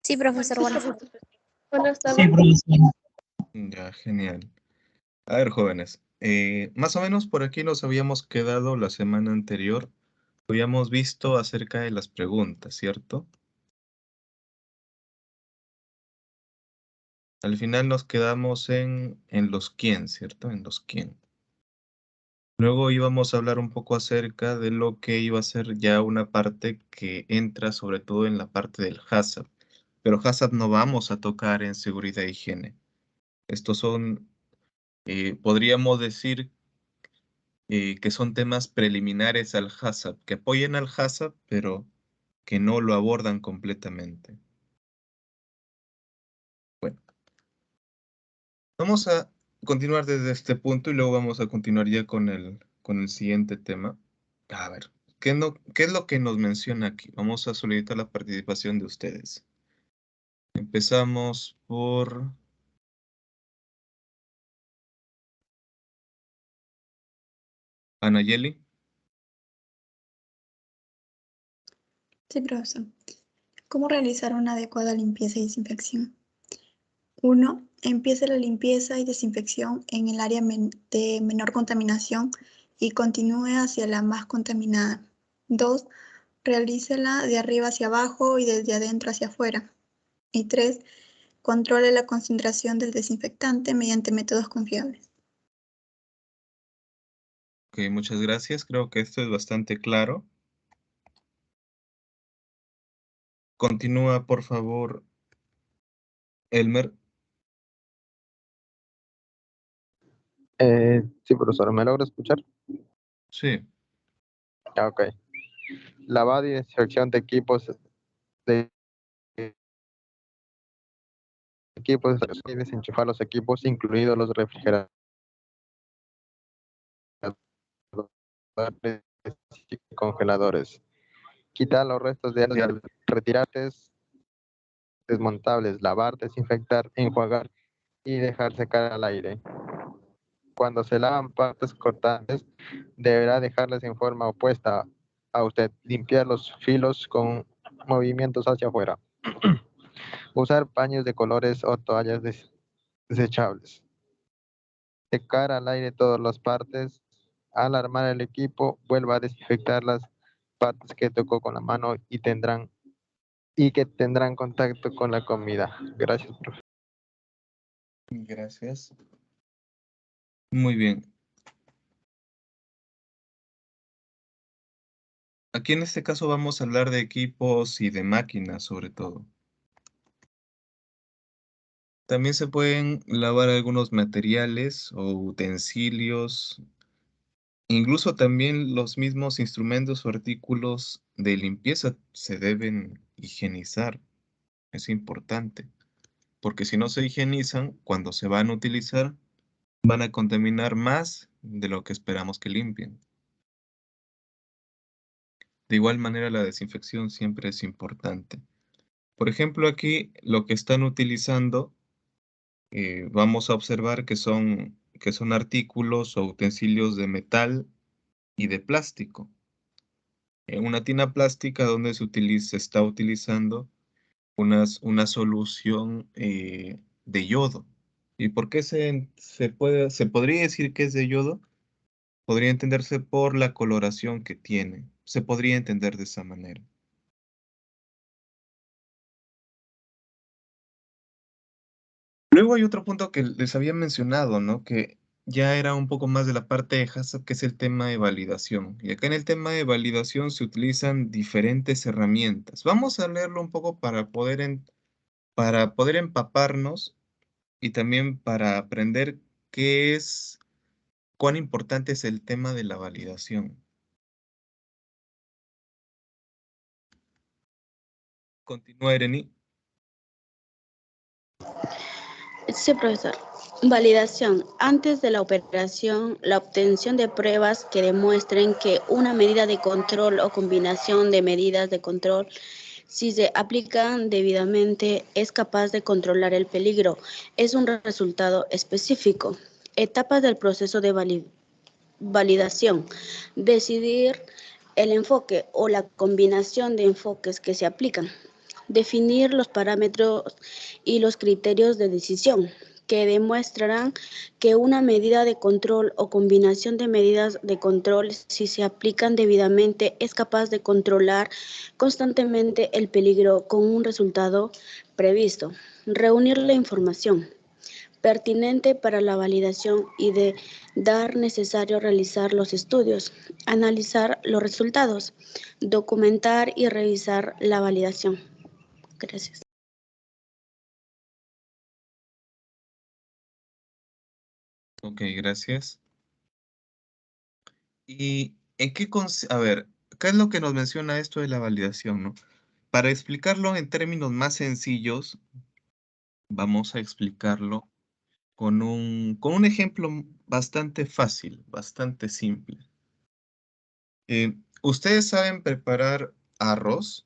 Sí, profesor, buenas tardes. Buenas tardes. Sí, profesor. Ya, genial. A ver, jóvenes, más o menos por aquí nos habíamos quedado la semana anterior. Habíamos visto acerca de las preguntas, ¿cierto? Al final nos quedamos en los quién, ¿cierto? En los quién. Luego íbamos a hablar un poco acerca de lo que iba a ser ya una parte que entra sobre todo en la parte del HACCP. Pero HACCP no vamos a tocar en seguridad e higiene. Estos son, podríamos decir que son temas preliminares al HACCP, que apoyan al HACCP, pero que no lo abordan completamente. Bueno, vamos a continuar desde este punto y luego vamos a continuar ya con el siguiente tema. A ver, ¿qué es lo que nos menciona aquí? Vamos a solicitar la participación de ustedes. Empezamos por Anayeli. Sí, profesor. ¿Cómo realizar una adecuada limpieza y desinfección? 1. Empiece la limpieza y desinfección en el área de menor contaminación y continúe hacia la más contaminada. 2. Realícela de arriba hacia abajo y desde adentro hacia afuera. Y 3. Controle la concentración del desinfectante mediante métodos confiables. Ok, muchas gracias. Creo que esto es bastante claro. Continúa, por favor, Elmer. Sí, profesor, ¿me logra escuchar? Sí. Ok. Lavado y desinfección de equipos y desenchufar los equipos, incluidos los refrigeradores y congeladores. Quitar los restos de agua, retirar desmontables, lavar, desinfectar, enjuagar y dejar secar al aire. Cuando se lavan partes cortantes, deberá dejarlas en forma opuesta a usted. Limpiar los filos con movimientos hacia afuera. Usar paños de colores o toallas desechables. Secar al aire todas las partes. Al armar el equipo, vuelva a desinfectar las partes que tocó con la mano y que tendrán contacto con la comida. Gracias, profe. Gracias. Muy bien. Aquí en este caso vamos a hablar de equipos y de máquinas sobre todo. También se pueden lavar algunos materiales o utensilios, incluso también los mismos instrumentos o artículos de limpieza se deben higienizar. Es importante, porque si no se higienizan, cuando se van a utilizar, van a contaminar más de lo que esperamos que limpien. De igual manera, la desinfección siempre es importante. Por ejemplo, aquí lo que están utilizando, vamos a observar que son artículos o utensilios de metal y de plástico. En una tina plástica donde se está utilizando una solución de yodo. ¿Y por qué se podría decir que es de yodo? Podría entenderse por la coloración que tiene. Se podría entender de esa manera. Luego hay otro punto que les había mencionado, ¿no? Que ya era un poco más de la parte de HACCP, que es el tema de validación. Y acá en el tema de validación se utilizan diferentes herramientas. Vamos a leerlo un poco para poder empaparnos y también para aprender cuán importante es el tema de la validación. Continúa, Ereni. Sí, profesor. Validación. Antes de la operación, la obtención de pruebas que demuestren que una medida de control o combinación de medidas de control, si se aplican debidamente, es capaz de controlar el peligro. Es un resultado específico. Etapas del proceso de validación. Decidir el enfoque o la combinación de enfoques que se aplican. Definir los parámetros y los criterios de decisión que demostrarán que una medida de control o combinación de medidas de control, si se aplican debidamente, es capaz de controlar constantemente el peligro con un resultado previsto. Reunir la información pertinente para la validación y de dar necesario realizar los estudios, analizar los resultados, documentar y revisar la validación. Gracias. Ok, gracias. ¿Y en qué a ver, qué es lo que nos menciona esto de la validación, no? Para explicarlo en términos más sencillos, vamos a explicarlo con un ejemplo bastante fácil, bastante simple. ¿Ustedes saben preparar arroz?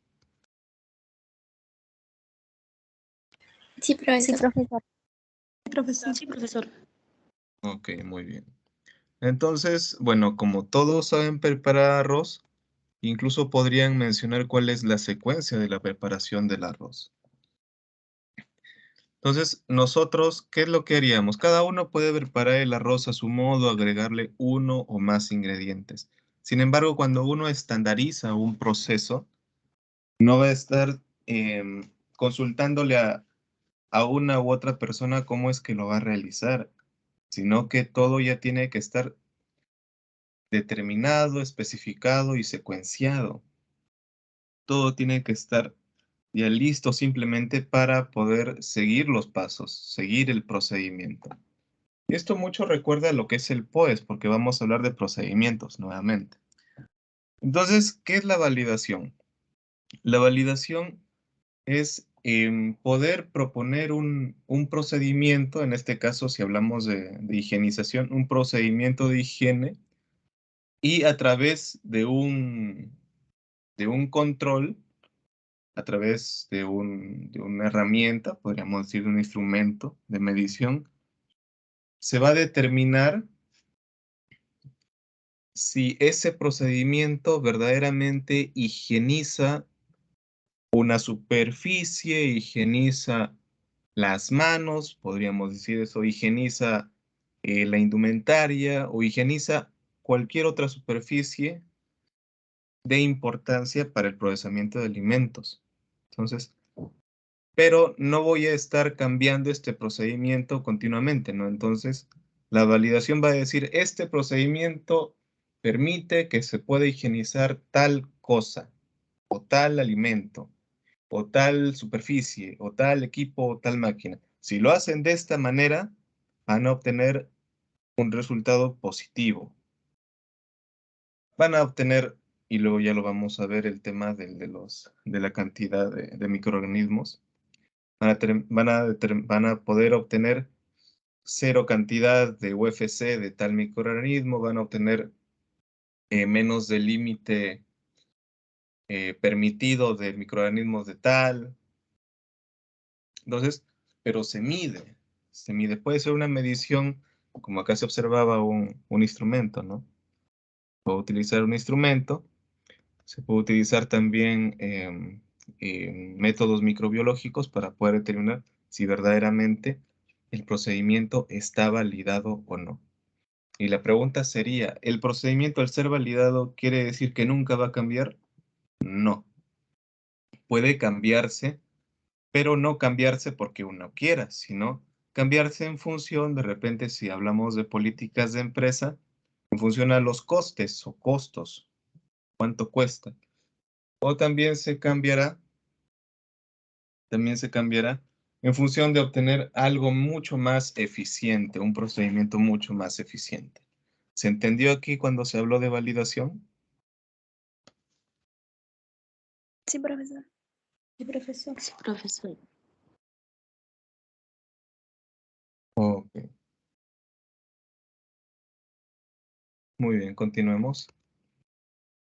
Sí, profesor. Profesor. Sí, profesor. Ok, muy bien. Entonces, bueno, como todos saben preparar arroz, incluso podrían mencionar cuál es la secuencia de la preparación del arroz. Entonces, nosotros, ¿qué es lo que haríamos? Cada uno puede preparar el arroz a su modo, agregarle uno o más ingredientes. Sin embargo, cuando uno estandariza un proceso, no va a estar consultándole a una u otra persona cómo es que lo va a realizar, sino que todo ya tiene que estar determinado, especificado y secuenciado. Todo tiene que estar ya listo simplemente para poder seguir los pasos, seguir el procedimiento. Y esto mucho recuerda a lo que es el POES, porque vamos a hablar de procedimientos nuevamente. Entonces, ¿qué es la validación? La validación es poder proponer un procedimiento, en este caso, si hablamos de higienización, un procedimiento de higiene, y a través de un control, a través de una herramienta, podríamos decir un instrumento de medición, se va a determinar si ese procedimiento verdaderamente higieniza una superficie, higieniza las manos, podríamos decir eso, higieniza la indumentaria o higieniza cualquier otra superficie de importancia para el procesamiento de alimentos. Entonces, pero no voy a estar cambiando este procedimiento continuamente, ¿no? Entonces, la validación va a decir, este procedimiento permite que se pueda higienizar tal cosa, o tal alimento, o tal superficie, o tal equipo, o tal máquina. Si lo hacen de esta manera, van a obtener un resultado positivo. Van a obtener, y luego ya lo vamos a ver, el tema de la cantidad de microorganismos. Van a poder obtener cero cantidad de UFC de tal microorganismo, van a obtener menos del límite permitido de microorganismos de tal. Entonces, pero se mide. Puede ser una medición, como acá se observaba un instrumento, ¿no? Puedo utilizar un instrumento, se puede utilizar también métodos microbiológicos para poder determinar si verdaderamente el procedimiento está validado o no. Y la pregunta sería, ¿el procedimiento al ser validado quiere decir que nunca va a cambiar? No. Puede cambiarse, pero no cambiarse porque uno quiera, sino cambiarse en función, de repente, si hablamos de políticas de empresa, en función a los costes o costos, cuánto cuesta. O también se cambiará en función de obtener algo mucho más eficiente, un procedimiento mucho más eficiente. ¿Se entendió aquí cuando se habló de validación? Sí, profesor. Sí, profesor. Sí, profesor. Ok. Muy bien, continuemos.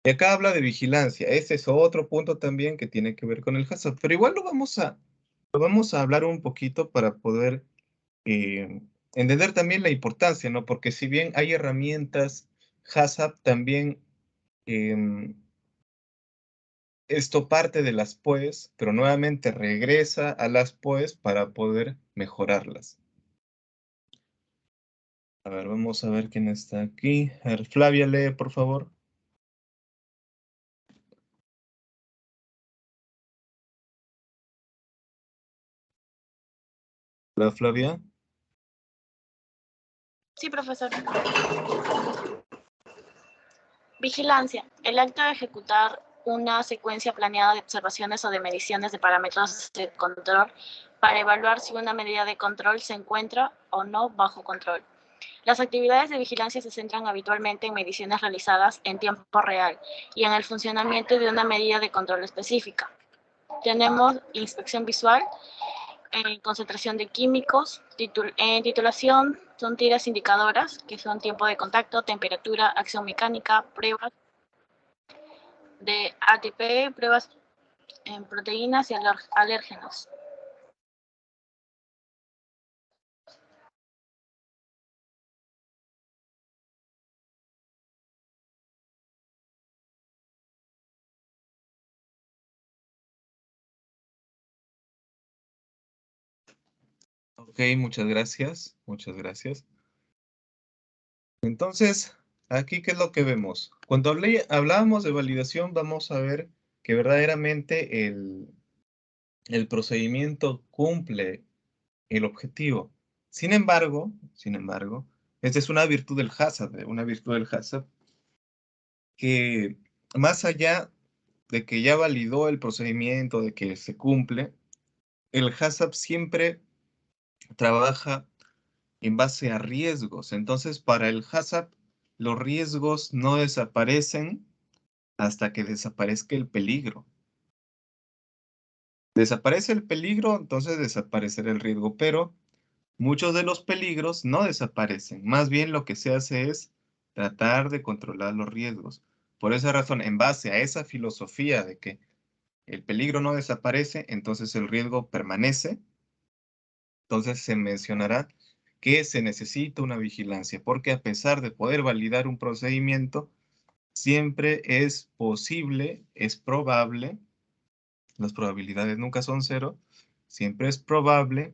Y acá habla de vigilancia. Ese es otro punto también que tiene que ver con el HACCP, pero igual lo vamos a hablar un poquito para poder entender también la importancia, ¿no? Porque si bien hay herramientas HACCP, también esto parte de las POEs, pero nuevamente regresa a las POEs para poder mejorarlas. A ver, vamos a ver quién está aquí. A ver, Flavia, lee, por favor. Hola, Flavia. Sí, profesor. Vigilancia. El acto de ejecutar una secuencia planeada de observaciones o de mediciones de parámetros de control para evaluar si una medida de control se encuentra o no bajo control. Las actividades de vigilancia se centran habitualmente en mediciones realizadas en tiempo real y en el funcionamiento de una medida de control específica. Tenemos inspección visual, concentración de químicos, titulación, son tiras indicadoras, que son tiempo de contacto, temperatura, acción mecánica, pruebas de ATP, pruebas en proteínas y alérgenos. Ok, muchas gracias. Muchas gracias. Entonces, aquí, ¿qué es lo que vemos? Cuando hablábamos de validación, vamos a ver que verdaderamente el procedimiento cumple el objetivo. Sin embargo, esta es una virtud del HACCP, una virtud del HACCP que más allá de que ya validó el procedimiento, de que se cumple, el HACCP siempre trabaja en base a riesgos. Entonces, para el HACCP, los riesgos no desaparecen hasta que desaparezca el peligro. Desaparece el peligro, entonces desaparecerá el riesgo, pero muchos de los peligros no desaparecen. Más bien lo que se hace es tratar de controlar los riesgos. Por esa razón, en base a esa filosofía de que el peligro no desaparece, entonces el riesgo permanece, entonces se mencionará que se necesita una vigilancia, porque a pesar de poder validar un procedimiento, siempre es posible, es probable, las probabilidades nunca son cero, siempre es probable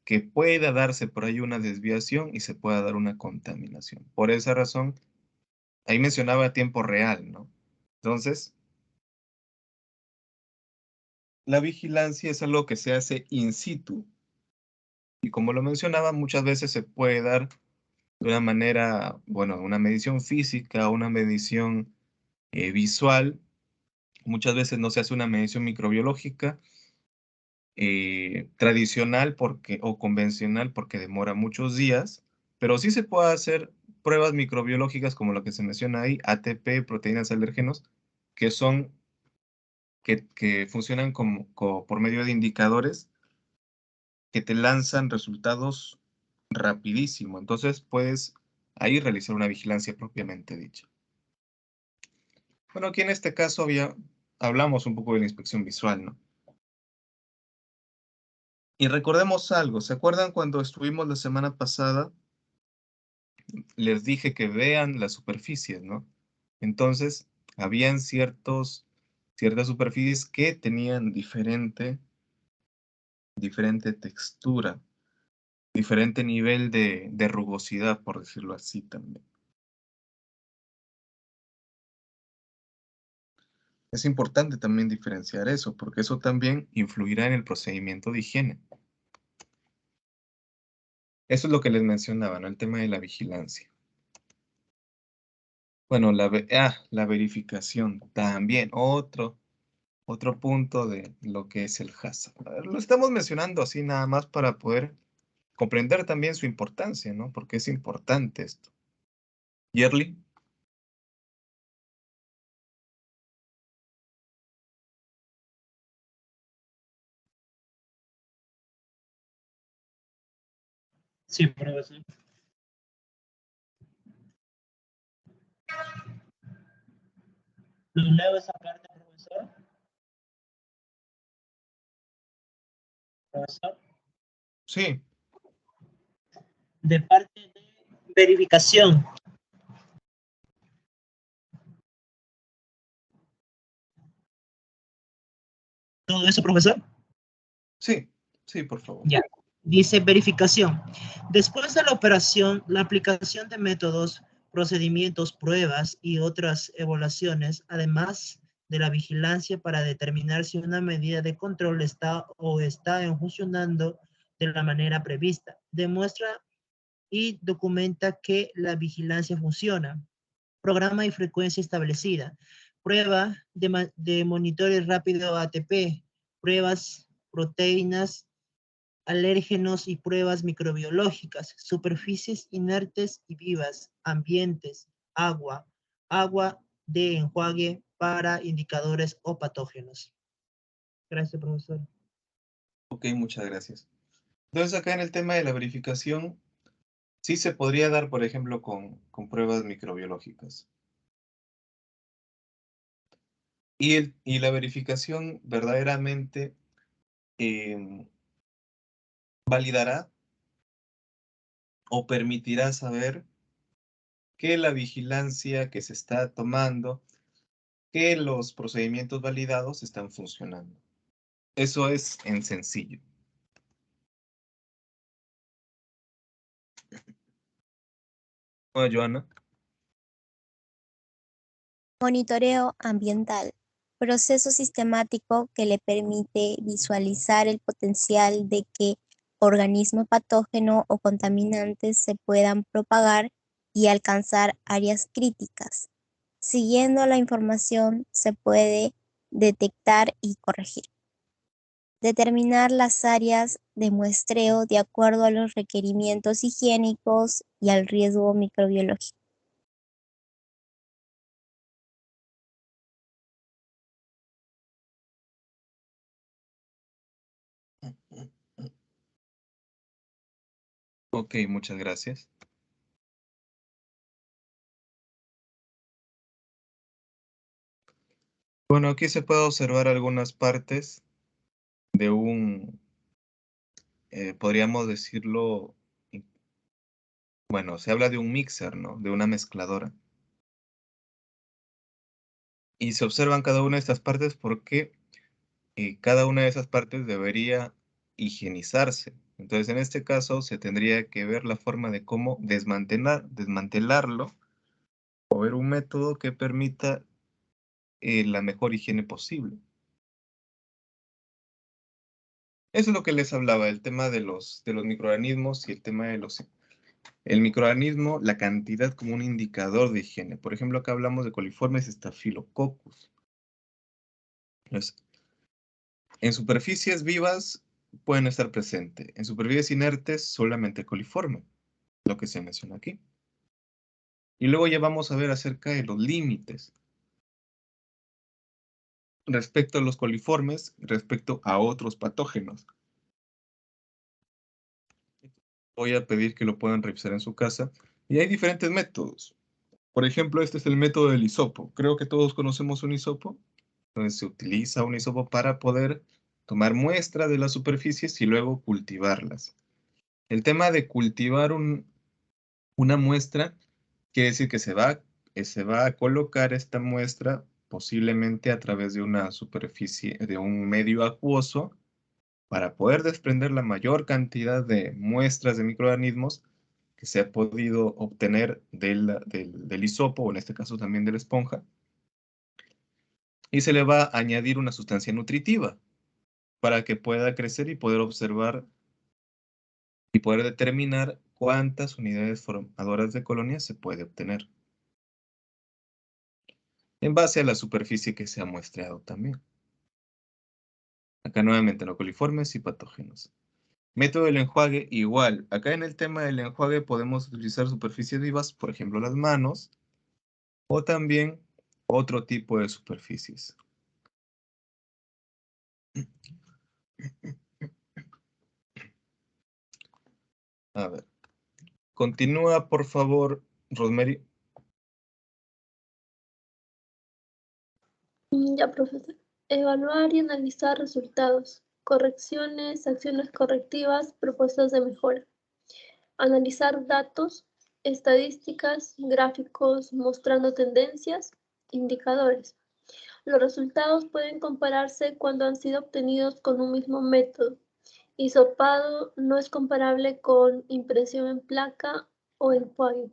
que pueda darse por ahí una desviación y se pueda dar una contaminación. Por esa razón, ahí mencionaba tiempo real, ¿no? Entonces, la vigilancia es algo que se hace in situ. Y como lo mencionaba, muchas veces se puede dar de una manera, bueno, una medición física, una medición visual. Muchas veces no se hace una medición microbiológica tradicional o convencional porque demora muchos días, pero sí se puede hacer pruebas microbiológicas como lo que se menciona ahí, ATP, proteínas alérgenos, que son, que funcionan por medio de indicadores que te lanzan resultados rapidísimo. Entonces puedes ahí realizar una vigilancia propiamente dicha. Bueno, aquí en este caso hablamos un poco de la inspección visual, ¿no? Y recordemos algo, ¿se acuerdan cuando estuvimos la semana pasada? Les dije que vean las superficies, ¿no? Entonces, habían ciertas superficies que tenían diferente textura, diferente nivel de rugosidad, por decirlo así también. Es importante también diferenciar eso, porque eso también influirá en el procedimiento de higiene. Eso es lo que les mencionaba, ¿no? El tema de la vigilancia. Bueno, la verificación también, otro punto de lo que es el HACCP. A ver, lo estamos mencionando así nada más para poder comprender también su importancia, ¿no? Porque es importante esto. Yerli. Sí, profesor. ¿Lo leo esa parte, profesor? Profesor. Sí. De parte de verificación. ¿Todo eso, profesor? Sí, sí, por favor. Ya. Dice verificación. Después de la operación, la aplicación de métodos, procedimientos, pruebas y otras evaluaciones, además de la vigilancia para determinar si una medida de control está funcionando de la manera prevista. Demuestra y documenta que la vigilancia funciona. Programa y frecuencia establecida. Prueba de monitoreo rápido ATP. Pruebas proteínas, alérgenos y pruebas microbiológicas, superficies inertes y vivas, ambientes, agua de enjuague para indicadores o patógenos. Gracias, profesor. Ok, muchas gracias. Entonces, acá en el tema de la verificación, sí se podría dar, por ejemplo, con pruebas microbiológicas. Y la verificación verdaderamente validará o permitirá saber que la vigilancia que se está tomando, que los procedimientos validados están funcionando. Eso es en sencillo. Hola, Joana. Monitoreo ambiental. Proceso sistemático que le permite visualizar el potencial de que organismos patógenos o contaminantes se puedan propagar y alcanzar áreas críticas. Siguiendo la información se puede detectar y corregir. Determinar las áreas de muestreo de acuerdo a los requerimientos higiénicos y al riesgo microbiológico. Ok, muchas gracias. Bueno, aquí se puede observar algunas partes de un, podríamos decirlo, bueno, se habla de un mixer, ¿no? De una mezcladora. Y se observan cada una de estas partes porque cada una de esas partes debería higienizarse. Entonces, en este caso, se tendría que ver la forma de cómo desmantelarlo o ver un método que permita la mejor higiene posible. Eso es lo que les hablaba, el tema de los microorganismos y el tema de el microorganismo, la cantidad como un indicador de higiene. Por ejemplo, acá hablamos de coliformes Staphylococcus. Entonces, en superficies vivas pueden estar presentes. En superficies inertes, solamente coliforme, lo que se menciona aquí. Y luego ya vamos a ver acerca de los límites respecto a los coliformes, respecto a otros patógenos. Voy a pedir que lo puedan revisar en su casa. Y hay diferentes métodos. Por ejemplo, este es el método del hisopo. Creo que todos conocemos un hisopo. Entonces se utiliza un hisopo para poder tomar muestras de las superficies y luego cultivarlas. El tema de cultivar una muestra quiere decir que se va a colocar esta muestra posiblemente a través de una superficie, de un medio acuoso, para poder desprender la mayor cantidad de muestras de microorganismos que se ha podido obtener del hisopo, o en este caso también de la esponja, y se le va a añadir una sustancia nutritiva para que pueda crecer y poder observar y poder determinar cuántas unidades formadoras de colonias se puede obtener en base a la superficie que se ha muestreado también. Acá nuevamente no coliformes y patógenos. Método del enjuague, igual. Acá en el tema del enjuague podemos utilizar superficies vivas, por ejemplo las manos, o también otro tipo de superficies. A ver. Continúa, por favor, Rosemary. Ya, profesor. Evaluar y analizar resultados, correcciones, acciones correctivas, propuestas de mejora. Analizar datos, estadísticas, gráficos mostrando tendencias, indicadores. Los resultados pueden compararse cuando han sido obtenidos con un mismo método. Hisopado no es comparable con impresión en placa o enjuague.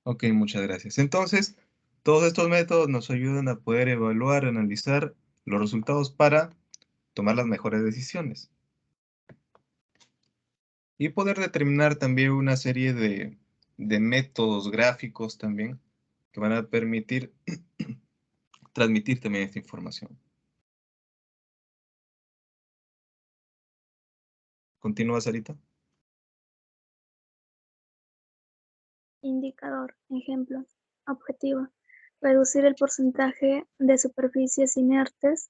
Ok, muchas gracias. Entonces, todos estos métodos nos ayudan a poder evaluar, analizar los resultados para tomar las mejores decisiones. Y poder determinar también una serie de métodos gráficos también que van a permitir transmitir también esta información. ¿Continúa, Sarita? Indicador, ejemplo, objetivo, reducir el porcentaje de superficies inertes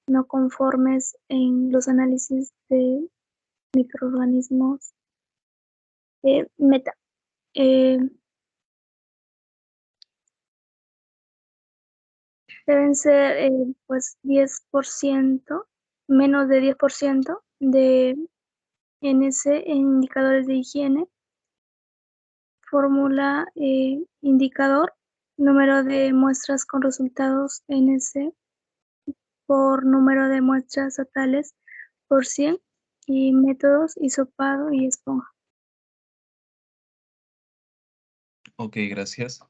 no conformes en los análisis de microorganismos. Meta, deben ser pues 10%, menos de 10% de NC en indicadores de higiene. Fórmula indicador, número de muestras con resultados NC por número de muestras totales por 100 y métodos hisopado y esponja. Ok, gracias.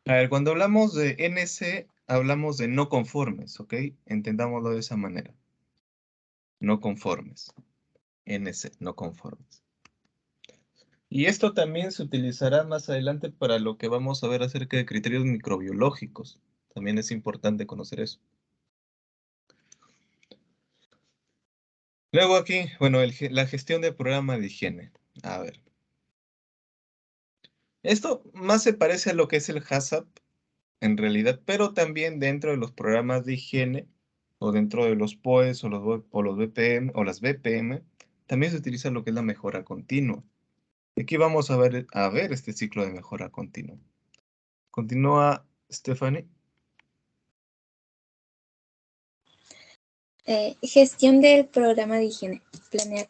A ver, cuando hablamos de NC, hablamos de no conformes, ¿ok? Entendámoslo de esa manera. No conformes. NC, no conformes. Y esto también se utilizará más adelante para lo que vamos a ver acerca de criterios microbiológicos. También es importante conocer eso. Luego aquí, bueno, la gestión del programa de higiene. A ver. Esto más se parece a lo que es el HACCP en realidad, pero también dentro de los programas de higiene o dentro de los POEs o los BPM o las BPM, también se utiliza lo que es la mejora continua. Aquí vamos a ver este ciclo de mejora continua. Continúa, Stephanie. Gestión del programa de higiene. Planear.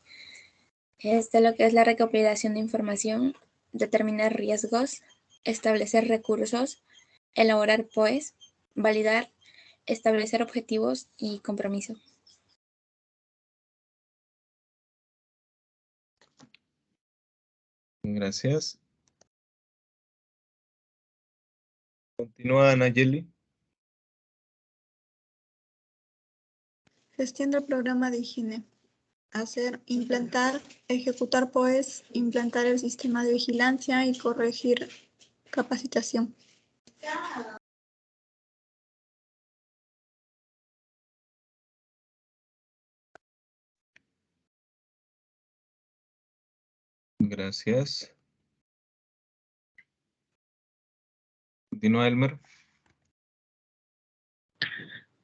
Lo que es la recopilación de información, determinar riesgos, establecer recursos, elaborar POEs, validar, establecer objetivos y compromiso. Gracias. Continúa, Nayeli. Gestión del programa de higiene. Implantar, ejecutar POEs, implantar el sistema de vigilancia y corregir capacitación. Gracias. Continúa, Elmer.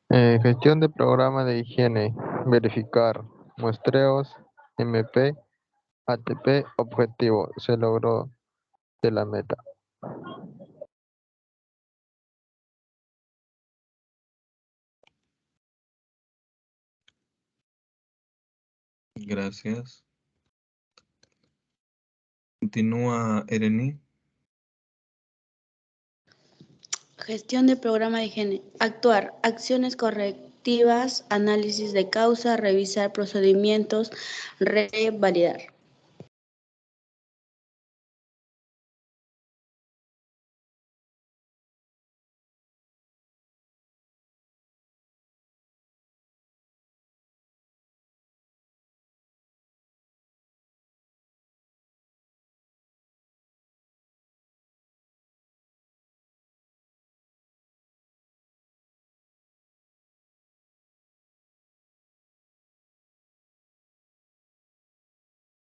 Gestión de programa de higiene. Verificar muestreos, MP, ATP, objetivo. Se logró de la meta. Gracias. Continúa, Ereni. Gestión del programa de higiene. Actuar. Acciones correctivas, análisis de causa, revisar procedimientos, revalidar.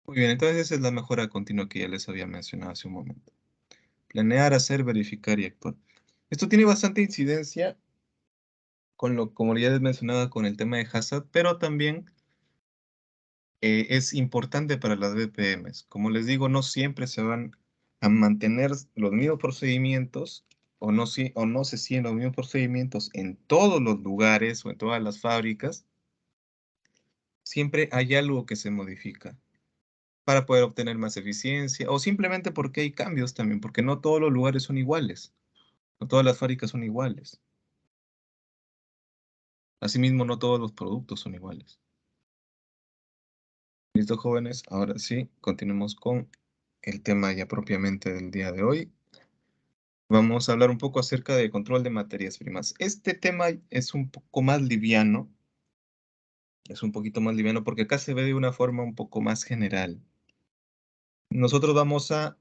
Muy bien, entonces esa es la mejora continua que ya les había mencionado hace un momento. Planear, hacer, verificar y actuar. Esto tiene bastante incidencia con como ya les mencionaba, con el tema de HACCP, pero también es importante para las BPMs. Como les digo, no siempre se van a mantener los mismos procedimientos o no se siguen los mismos procedimientos en todos los lugares o en todas las fábricas. Siempre hay algo que se modifica para poder obtener más eficiencia, o simplemente porque hay cambios también, porque no todos los lugares son iguales, no todas las fábricas son iguales. Asimismo, no todos los productos son iguales. ¿Listo, jóvenes? Ahora sí, continuemos con el tema ya propiamente del día de hoy. Vamos a hablar un poco acerca de control de materias primas. Este tema es un poco más liviano. Es un poquito más liviano porque acá se ve de una forma un poco más general. Nosotros vamos a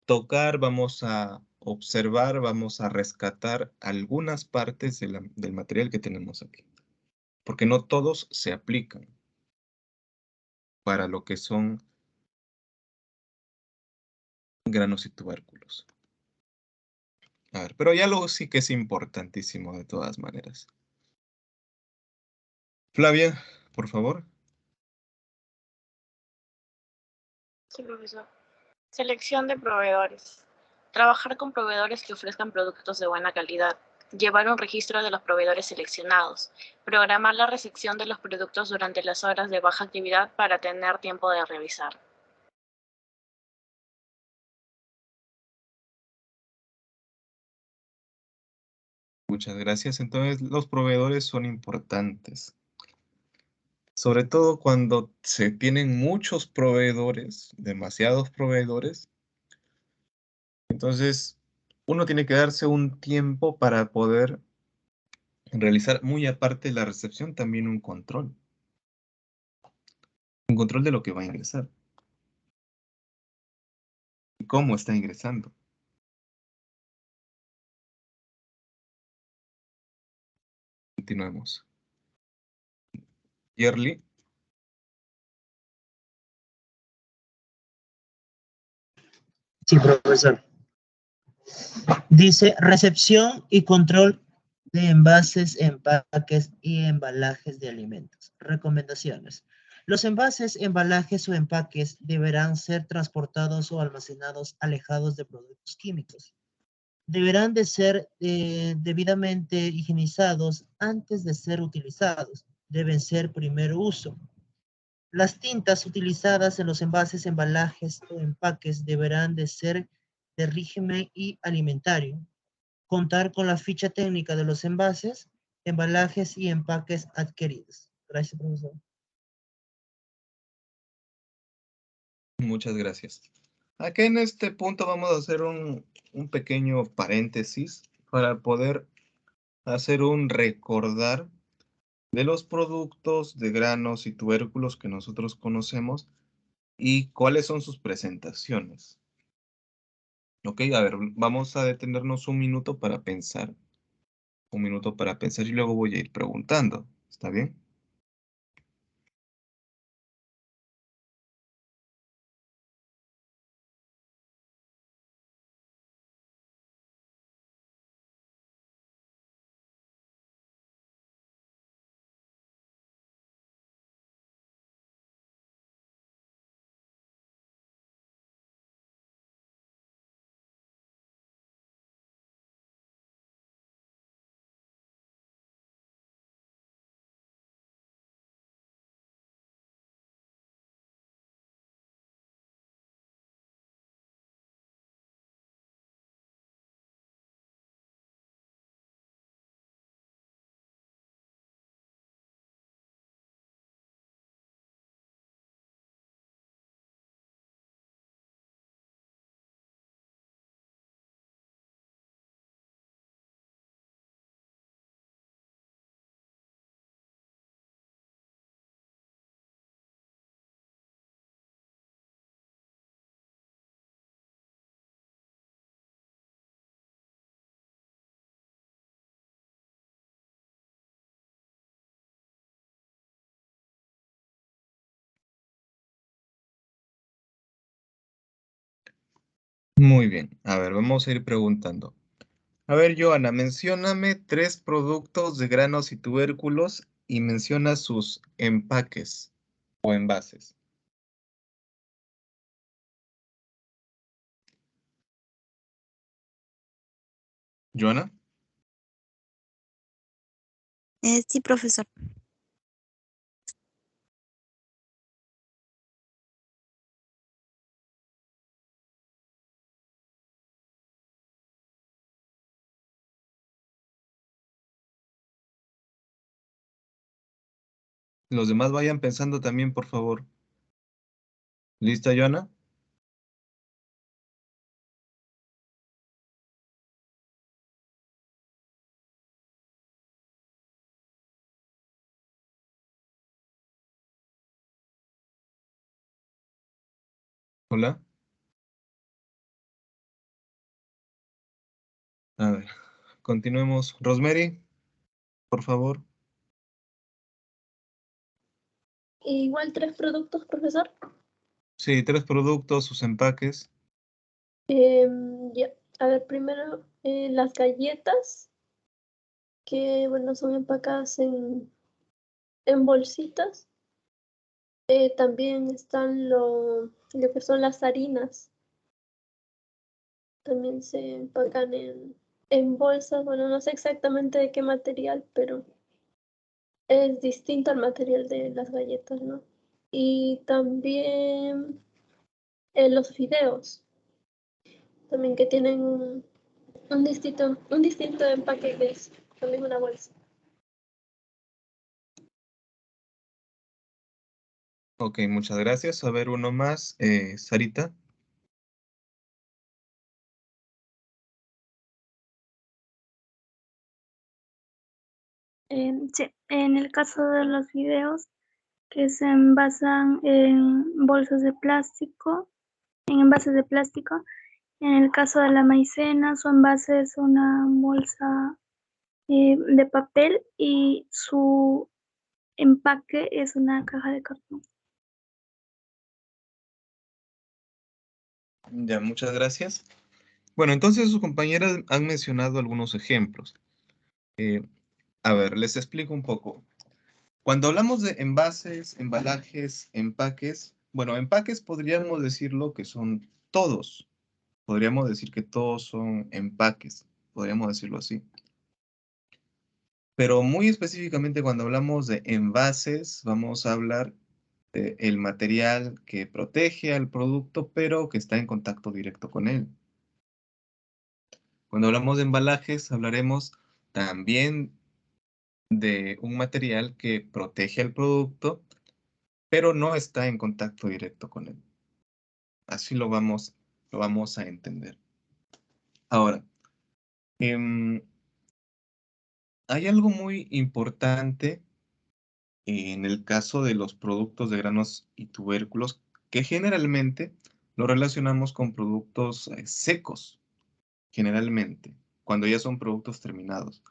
tocar, vamos a observar, vamos a rescatar algunas partes del material que tenemos aquí. Porque no todos se aplican para lo que son granos y tubérculos. A ver, pero ya luego sí que es importantísimo de todas maneras. Flavia, por favor. Sí, profesor. Selección de proveedores. Trabajar con proveedores que ofrezcan productos de buena calidad. Llevar un registro de los proveedores seleccionados. Programar la recepción de los productos durante las horas de baja actividad para tener tiempo de revisar. Muchas gracias. Entonces, los proveedores son importantes. Sobre todo cuando se tienen muchos proveedores, demasiados proveedores. Entonces, uno tiene que darse un tiempo para poder realizar, muy aparte de la recepción, también un control. Un control de lo que va a ingresar. Y cómo está ingresando. Continuemos. Yerli. Sí, profesor. Dice recepción y control de envases, empaques y embalajes de alimentos. Recomendaciones. Los envases, embalajes o empaques deberán ser transportados o almacenados alejados de productos químicos. Deberán de ser debidamente higienizados antes de ser utilizados. Deben ser primer uso. Las tintas utilizadas en los envases, embalajes o empaques deberán de ser de régimen y alimentario. Contar con la ficha técnica de los envases, embalajes y empaques adquiridos. Gracias, profesor. Muchas gracias. Aquí en este punto vamos a hacer un pequeño paréntesis para poder hacer un recordar de los productos de granos y tubérculos que nosotros conocemos y cuáles son sus presentaciones. Ok, a ver, vamos a detenernos un minuto para pensar. Un minuto para pensar y luego voy a ir preguntando. ¿Está bien? Muy bien. A ver, vamos a ir preguntando. A ver, Joana, mencióname 3 productos de granos y tubérculos y menciona sus empaques o envases. ¿Joana? Sí, profesor. Los demás vayan pensando también, por favor. ¿Lista, Joana? Hola. A ver, continuemos. Rosemary, por favor. Igual 3 productos, profesor. Sí, 3 productos, sus empaques. Ya. A ver, primero las galletas, que bueno, son empacadas en bolsitas. También están lo que son las harinas. También se empacan en bolsas. Bueno, no sé exactamente de qué material, pero es distinto al material de las galletas, ¿no? Y también los fideos, también que tienen un distinto empaque que es también una bolsa. Ok, muchas gracias. A ver, uno más. Sarita. Sí, en el caso de los videos que se envasan en bolsas de plástico, en envases de plástico, en el caso de la maicena, su envase es una bolsa de papel y su empaque es una caja de cartón. Ya, muchas gracias. Bueno, entonces sus compañeras han mencionado algunos ejemplos. A ver, les explico un poco. Cuando hablamos de envases, embalajes, empaques, bueno, empaques podríamos decirlo que son todos. Podríamos decir que todos son empaques, podríamos decirlo así. Pero muy específicamente cuando hablamos de envases, vamos a hablar del material que protege al producto, pero que está en contacto directo con él. Cuando hablamos de embalajes, hablaremos también de un material que protege al producto, pero no está en contacto directo con él. Así lo vamos a entender. Ahora, hay algo muy importante en el caso de los productos de granos y tubérculos, que generalmente lo relacionamos con productos secos, generalmente, cuando ya son productos terminados.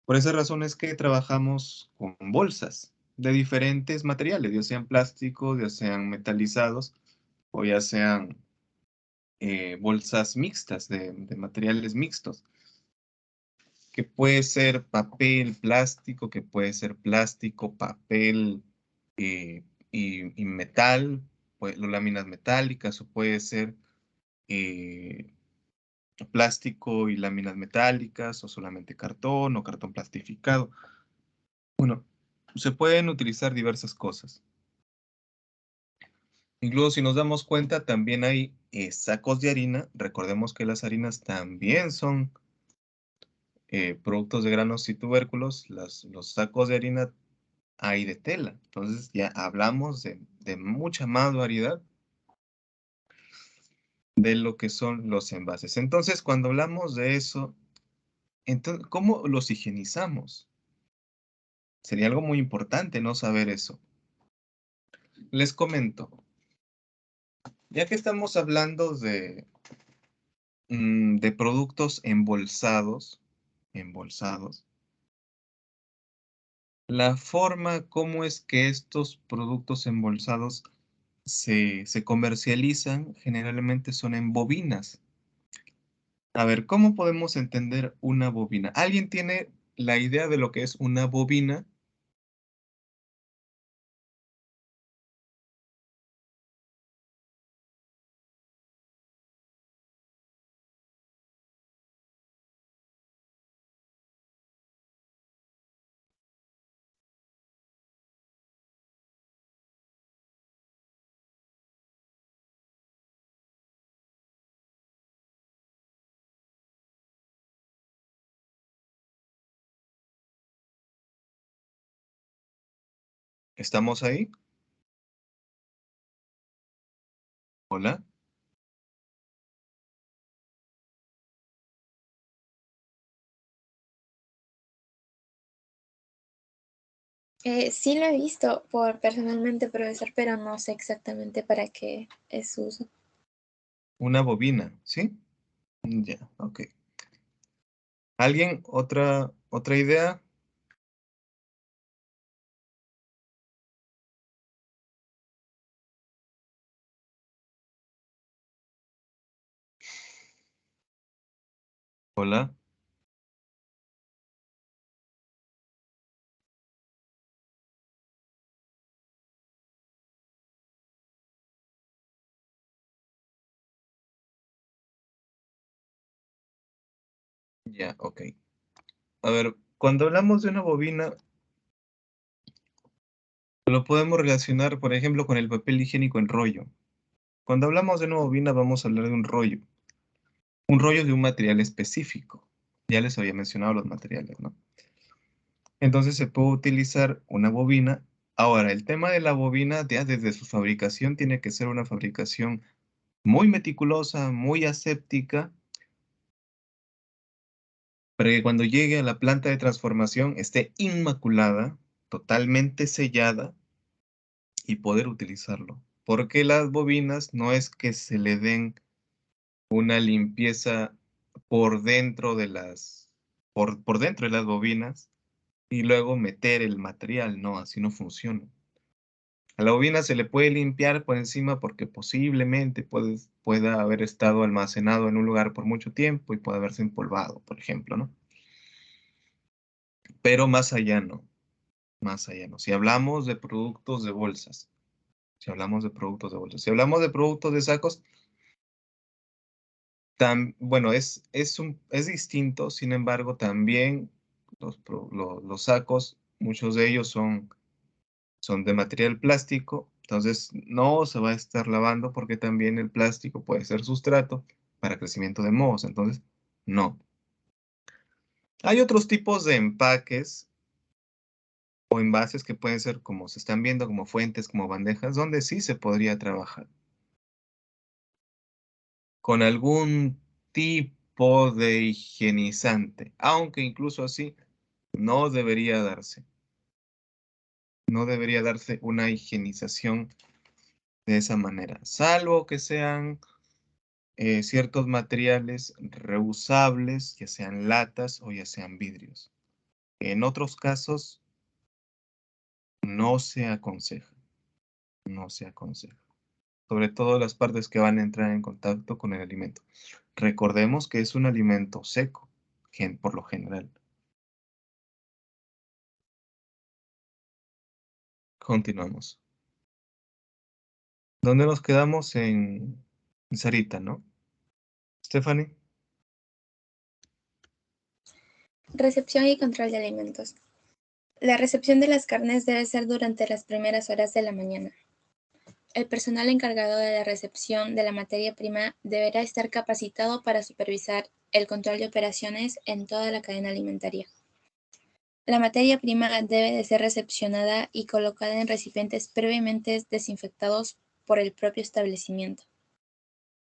Por esa razón es que trabajamos con bolsas de diferentes materiales, ya sean plásticos, ya sean metalizados o ya sean bolsas mixtas de materiales mixtos, que puede ser papel, plástico, que puede ser plástico, papel eh, y metal, pues, láminas metálicas, o puede ser eh, plástico y láminas metálicas, o solamente cartón o cartón plastificado. Bueno, se pueden utilizar diversas cosas. Incluso si nos damos cuenta, también hay sacos de harina. Recordemos que las harinas también son productos de granos y tubérculos. Los sacos de harina hay de tela. Entonces ya hablamos de mucha más variedad de lo que son los envases. Entonces, cuando hablamos de eso, entonces, ¿cómo los higienizamos? Sería algo muy importante no saber eso. Les comento, ya que estamos hablando de productos embolsados, la forma como es que estos productos embolsados se comercializan generalmente son en bobinas. A ver, ¿cómo podemos entender una bobina? ¿Alguien tiene la idea de lo que es una bobina? ¿Estamos ahí? Hola. Sí lo he visto personalmente, profesor, pero no sé exactamente para qué es su uso. Una bobina, ¿sí? Ya, ok. ¿Alguien? ¿Otra idea? Hola. Ya, ok. A ver, cuando hablamos de una bobina, lo podemos relacionar, por ejemplo, con el papel higiénico en rollo. Cuando hablamos de una bobina, vamos a hablar de un rollo. Un rollo de un material específico. Ya les había mencionado los materiales, ¿no? Entonces se puede utilizar una bobina. Ahora, el tema de la bobina, ya desde su fabricación, tiene que ser una fabricación muy meticulosa, muy aséptica, para que cuando llegue a la planta de transformación esté inmaculada, totalmente sellada y poder utilizarlo. Porque las bobinas no es que se le den una limpieza por dentro de por dentro de las bobinas y luego meter el material, no, así no funciona. A la bobina se le puede limpiar por encima porque posiblemente pueda haber estado almacenado en un lugar por mucho tiempo y puede haberse empolvado, por ejemplo, ¿no? Pero más allá no, más allá no. Si hablamos de productos de bolsas, si hablamos de productos de bolsas, si hablamos de productos de sacos, bueno, es distinto, sin embargo, también los sacos, muchos de ellos son de material plástico, entonces no se va a estar lavando porque también el plástico puede ser sustrato para crecimiento de mohos, entonces no. Hay otros tipos de empaques o envases que pueden ser como se están viendo, como fuentes, como bandejas, donde sí se podría trabajar con algún tipo de higienizante, aunque incluso así no debería darse. No debería darse una higienización de esa manera, salvo que sean ciertos materiales reusables, ya sean latas o ya sean vidrios. En otros casos, no se aconseja, no se aconseja. Sobre todo las partes que van a entrar en contacto con el alimento. Recordemos que es un alimento seco, por lo general. Continuamos. ¿Dónde nos quedamos? En Sarita, ¿no? Stephanie. Recepción y control de alimentos. La recepción de las carnes debe ser durante las primeras horas de la mañana. El personal encargado de la recepción de la materia prima deberá estar capacitado para supervisar el control de operaciones en toda la cadena alimentaria. La materia prima debe de ser recepcionada y colocada en recipientes previamente desinfectados por el propio establecimiento.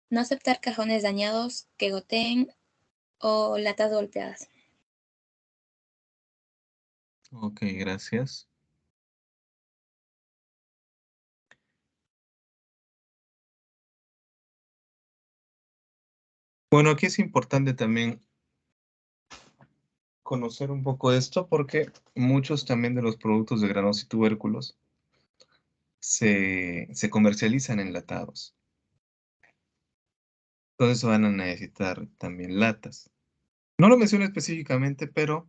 No aceptar cajones dañados, que goteen o latas golpeadas. Ok, gracias. Bueno, aquí es importante también conocer un poco esto porque muchos también de los productos de granos y tubérculos se comercializan enlatados. Entonces van a necesitar también latas. No lo menciono específicamente, pero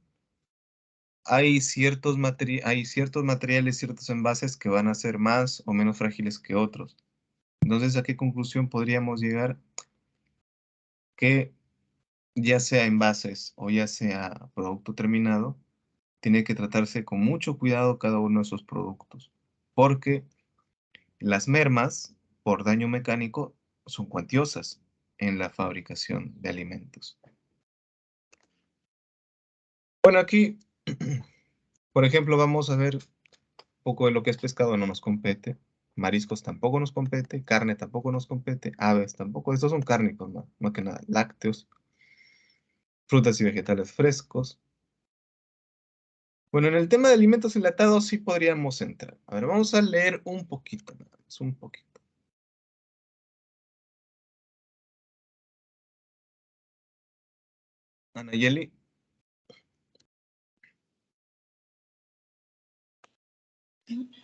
hay ciertos materiales, ciertos envases que van a ser más o menos frágiles que otros. Entonces, ¿a qué conclusión podríamos llegar? Que ya sea envases o ya sea producto terminado, tiene que tratarse con mucho cuidado cada uno de esos productos, porque las mermas por daño mecánico son cuantiosas en la fabricación de alimentos. Bueno, aquí, por ejemplo, vamos a ver poco de lo que es pescado no nos compete. Mariscos tampoco nos compete. Carne tampoco nos compete. Aves tampoco. Estos son cárnicos, más que nada. Lácteos. Frutas y vegetales frescos. Bueno, en el tema de alimentos enlatados sí podríamos entrar. A ver, vamos a leer un poquito, nada más, un poquito. Anayeli.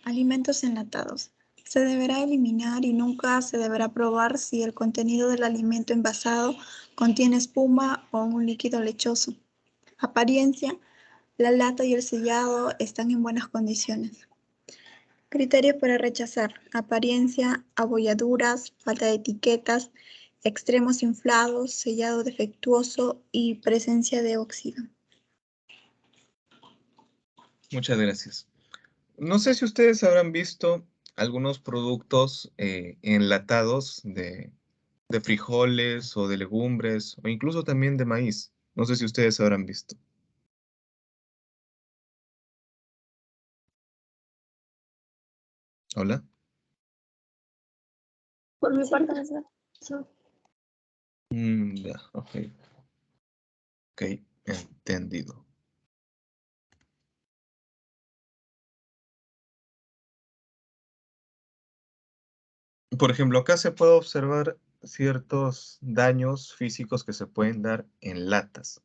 Alimentos enlatados. Se deberá eliminar y nunca se deberá probar si el contenido del alimento envasado contiene espuma o un líquido lechoso. Apariencia. La lata y el sellado están en buenas condiciones. Criterios para rechazar. Apariencia, abolladuras, falta de etiquetas, extremos inflados, sellado defectuoso y presencia de óxido. Muchas gracias. No sé si ustedes habrán visto algunos productos enlatados de frijoles o de legumbres o incluso también de maíz. No sé si ustedes habrán visto. Hola. Por mi parte. Ya, ok. Ok, entendido. Por ejemplo, acá se puede observar ciertos daños físicos que se pueden dar en latas.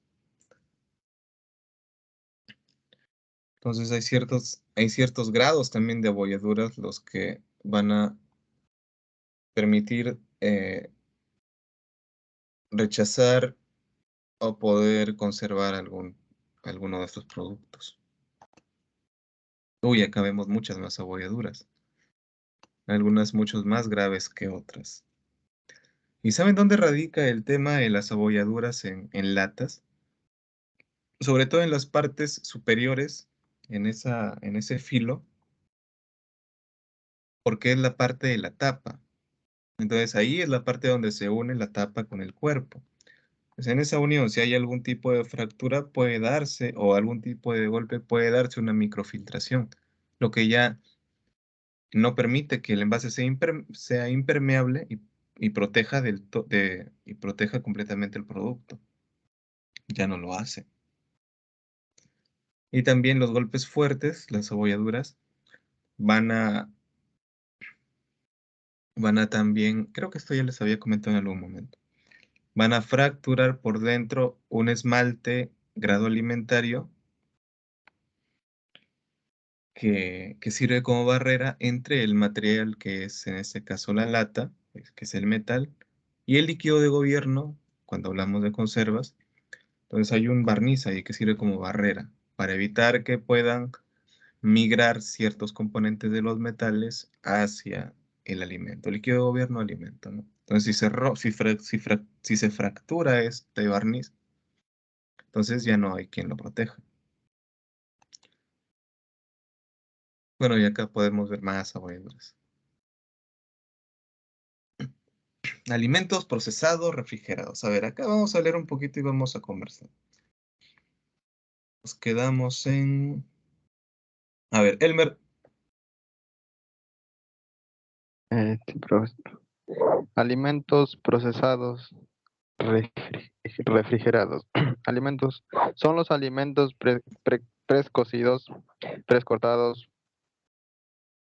Entonces hay ciertos grados también de abolladuras los que van a permitir rechazar o poder conservar alguno de estos productos. Uy, acá vemos muchas más abolladuras. Algunas mucho más graves que otras. ¿Y saben dónde radica el tema de las abolladuras en latas? Sobre todo en las partes superiores, en ese filo, porque es la parte de la tapa. Entonces ahí es la parte donde se une la tapa con el cuerpo. Pues en esa unión, si hay algún tipo de fractura, puede darse, o algún tipo de golpe, puede darse una microfiltración, lo que ya no permite que el envase sea impermeable y proteja y proteja completamente el producto. Ya no lo hace. Y también los golpes fuertes, las abolladuras, van a también, creo que esto ya les había comentado en algún momento, van a fracturar por dentro un esmalte grado alimentario que sirve como barrera entre el material que es en este caso la lata, que es el metal, y el líquido de gobierno, cuando hablamos de conservas. Entonces hay un barniz ahí que sirve como barrera para evitar que puedan migrar ciertos componentes de los metales hacia el alimento, líquido de gobierno, alimento, ¿no? Entonces, si se fractura este barniz, entonces ya no hay quien lo proteja. Bueno, y acá podemos ver más abolladuras. Alimentos procesados, refrigerados. A ver, acá vamos a leer un poquito y vamos a conversar. Nos quedamos en... A ver, Elmer. Sí, profesor. Alimentos procesados refrigerados. Alimentos son los alimentos precocidos, prescortados,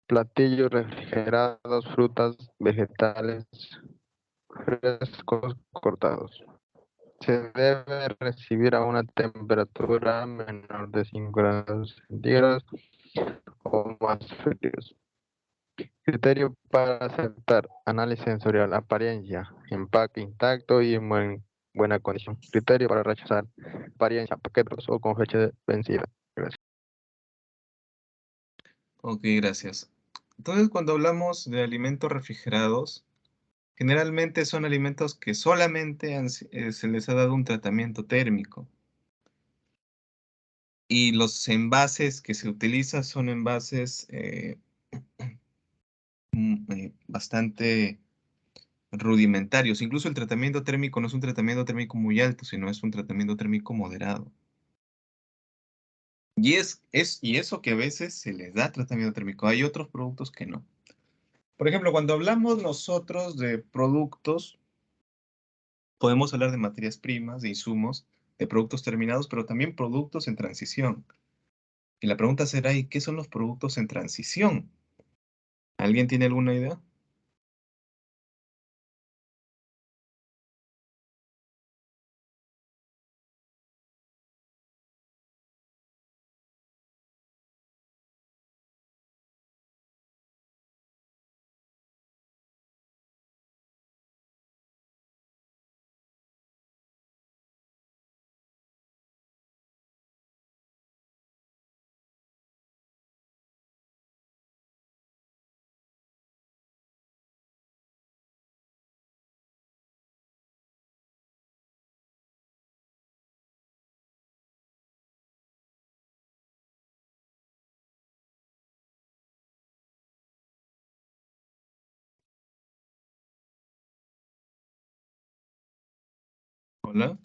platillos refrigerados, frutas, vegetales frescos cortados. Se debe recibir a una temperatura menor de 5 grados centígrados o más fríos. Criterio para aceptar: análisis sensorial, apariencia, empaque intacto y en buena condición. Criterio para rechazar: apariencia, paquetes o con fecha vencida. Gracias. Ok, gracias. Entonces, cuando hablamos de alimentos refrigerados, generalmente son alimentos que solamente se les ha dado un tratamiento térmico. Y los envases que se utilizan son envases bastante rudimentarios. Incluso el tratamiento térmico no es un tratamiento térmico muy alto, sino es un tratamiento térmico moderado. Y y eso que a veces se les da tratamiento térmico. Hay otros productos que no. Por ejemplo, cuando hablamos nosotros de productos, podemos hablar de materias primas, de insumos, de productos terminados, pero también productos en transición. Y la pregunta será, ¿y qué son los productos en transición? ¿Alguien tiene alguna idea? Hola.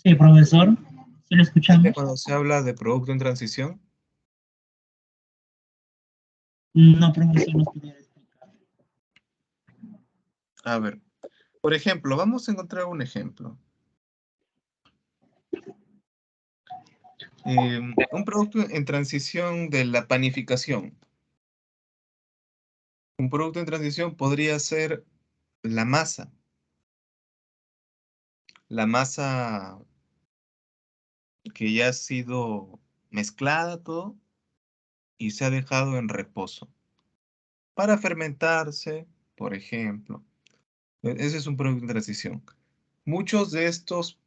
Sí, profesor, ¿sí lo escuchamos? Cuando se habla de producto en transición, No, profesor, nos pudiera explicar. a ver, por ejemplo, vamos a encontrar un ejemplo. Un producto en transición de la panificación. Un producto en transición podría ser la masa. La masa que ya ha sido mezclada todo y se ha dejado en reposo para fermentarse, por ejemplo. Ese es un producto en transición. Muchos de estos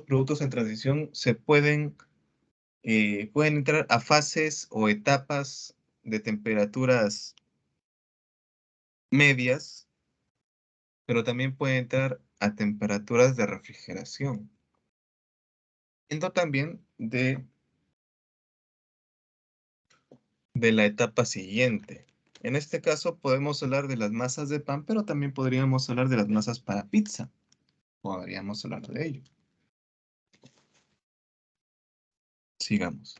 productos en transición pueden entrar a fases o etapas de temperaturas medias, pero también pueden entrar a temperaturas de refrigeración. Depende también de la etapa siguiente. En este caso podemos hablar de las masas de pan, pero también podríamos hablar de las masas para pizza. Podríamos hablar de ello. Sigamos.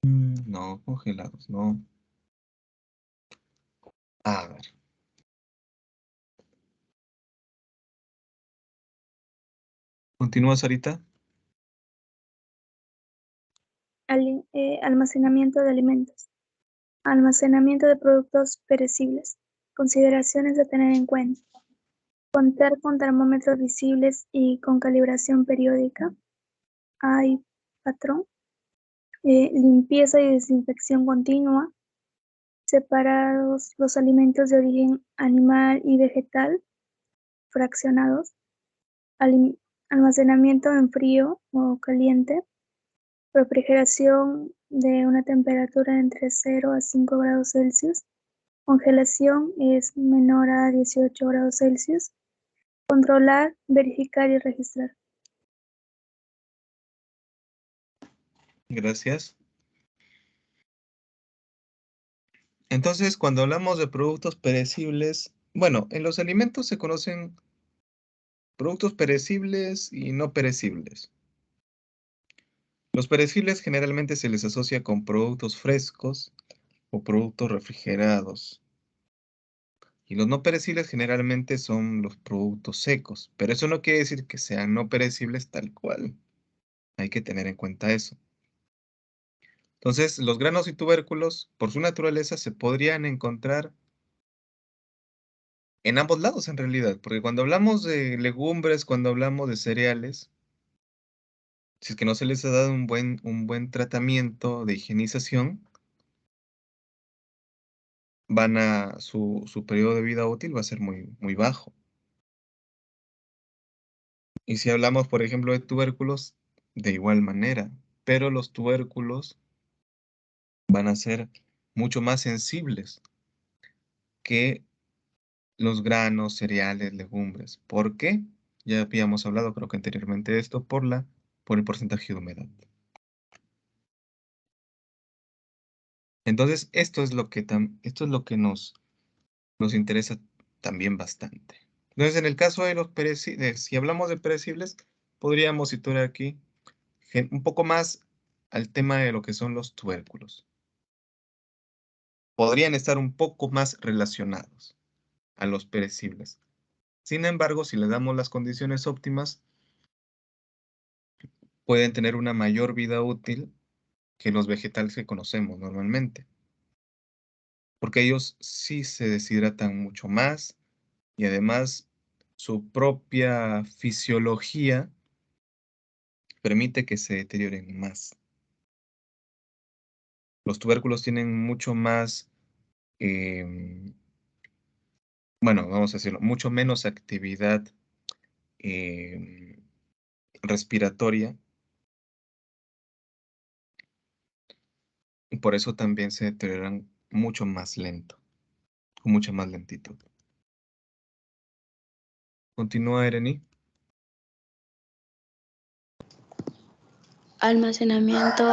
No, congelados, no. A ver. ¿Continúas ahorita? Almacenamiento de alimentos. Almacenamiento de productos perecibles. Consideraciones a tener en cuenta. Contar con termómetros visibles y con calibración periódica. Hay patrón. Limpieza y desinfección continua. Separados los alimentos de origen animal y vegetal, fraccionados. Almacenamiento en frío o caliente. Refrigeración de una temperatura entre 0 a 5 grados Celsius. Congelación es menor a 18 grados Celsius. Controlar, verificar y registrar. Gracias. Entonces, cuando hablamos de productos perecibles, bueno, en los alimentos se conocen productos perecibles y no perecibles. Los perecibles generalmente se les asocia con productos frescos o productos refrigerados. Y los no perecibles generalmente son los productos secos, pero eso no quiere decir que sean no perecibles tal cual. Hay que tener en cuenta eso. Entonces, los granos y tubérculos, por su naturaleza, se podrían encontrar en ambos lados en realidad, porque cuando hablamos de legumbres, cuando hablamos de cereales, si es que no se les ha dado un buen tratamiento de higienización, su periodo de vida útil va a ser muy bajo. Y si hablamos, por ejemplo, de tubérculos, de igual manera, pero los tubérculos van a ser mucho más sensibles que los granos, cereales, legumbres. ¿Por qué? Ya habíamos hablado, creo que anteriormente, de esto por el porcentaje de humedad. Entonces, esto es lo que nos interesa también bastante. Entonces, en el caso de los perecibles, si hablamos de perecibles, podríamos situar aquí un poco más al tema de lo que son los tubérculos. Podrían estar un poco más relacionados a los perecibles. Sin embargo, si le damos las condiciones óptimas, pueden tener una mayor vida útil que los vegetales que conocemos normalmente. Porque ellos sí se deshidratan mucho más y además su propia fisiología permite que se deterioren más. Los tubérculos tienen mucho más, bueno, vamos a decirlo, mucho menos actividad respiratoria y por eso también se deterioran mucho más lento, con mucha más lentitud. Continúa, Ereni. Almacenamiento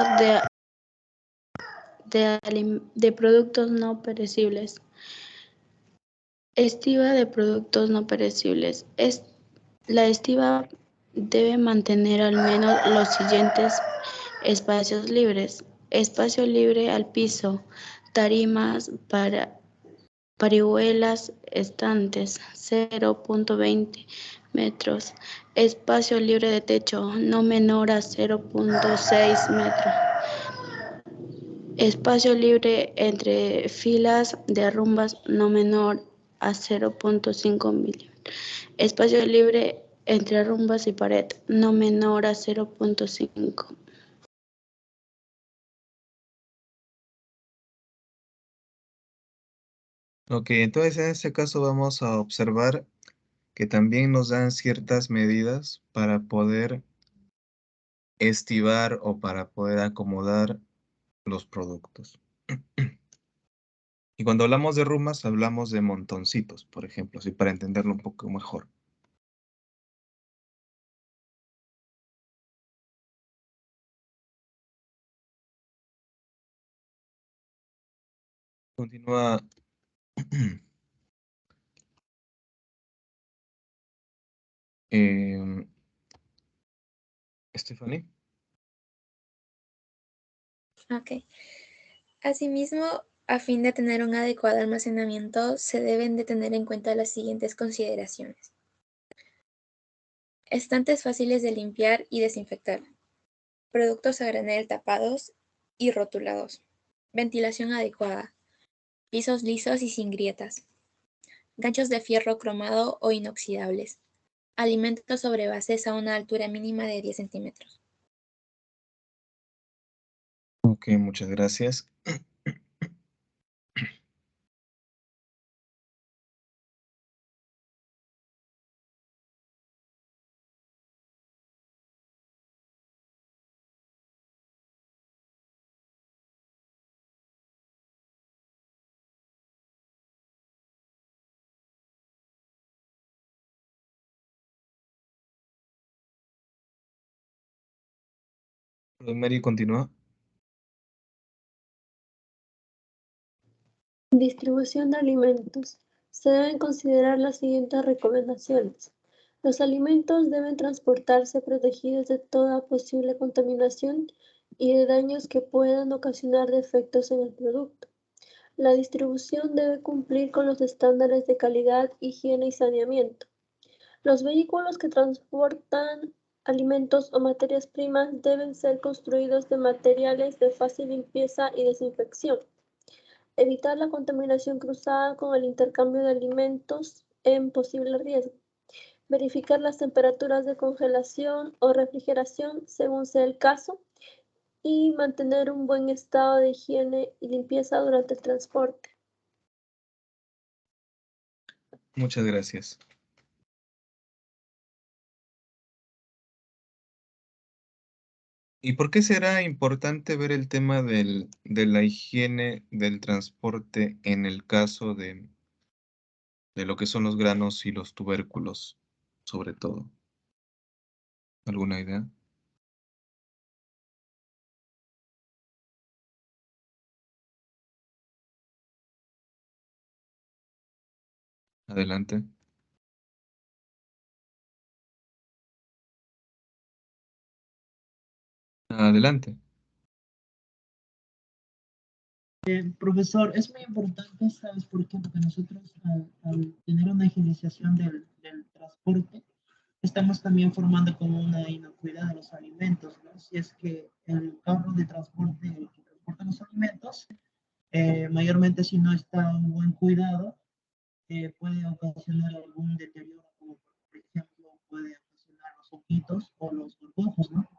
de productos no perecibles. Estiva de productos no perecibles. La estiva debe mantener al menos los siguientes espacios libres. Espacio libre al piso, tarimas, parihuelas, estantes, 0.20 metros. Espacio libre de techo, no menor a 0.6 metros. Espacio libre entre filas de rumbas, no menor a 0.5 milímetros. Espacio libre entre rumbas y pared, no menor a 0.5. Ok, entonces en este caso vamos a observar que también nos dan ciertas medidas para poder estivar o para poder acomodar los productos. Y cuando hablamos de rumas, hablamos de montoncitos, por ejemplo, así para entenderlo un poco mejor. Continúa. Stephanie. Ok. Asimismo, a fin de tener un adecuado almacenamiento, se deben de tener en cuenta las siguientes consideraciones. Estantes fáciles de limpiar y desinfectar. Productos a granel tapados y rotulados. Ventilación adecuada. Pisos lisos y sin grietas. Ganchos de fierro cromado o inoxidables. Alimentos sobre bases a una altura mínima de 10 centímetros. Ok, muchas gracias. Mary, continúa. Distribución de alimentos. Se deben considerar las siguientes recomendaciones. Los alimentos deben transportarse protegidos de toda posible contaminación y de daños que puedan ocasionar defectos en el producto. La distribución debe cumplir con los estándares de calidad, higiene y saneamiento. Los vehículos que transportan alimentos o materias primas deben ser construidos de materiales de fácil limpieza y desinfección. Evitar la contaminación cruzada con el intercambio de alimentos en posible riesgo. Verificar las temperaturas de congelación o refrigeración según sea el caso y mantener un buen estado de higiene y limpieza durante el transporte. Muchas gracias. ¿Y por qué será importante ver el tema de la higiene del transporte en el caso de lo que son los granos y los tubérculos, sobre todo? ¿Alguna idea? Adelante. Adelante. Profesor, es muy importante, ¿sabes por qué? Porque nosotros al tener una higienización del transporte, estamos también formando como una inocuidad de los alimentos, ¿no? Si es que el carro de transporte que transporta los alimentos, mayormente si no está en buen cuidado, puede ocasionar algún deterioro, como por ejemplo puede ocasionar los ojitos o los gorgojos, ¿no?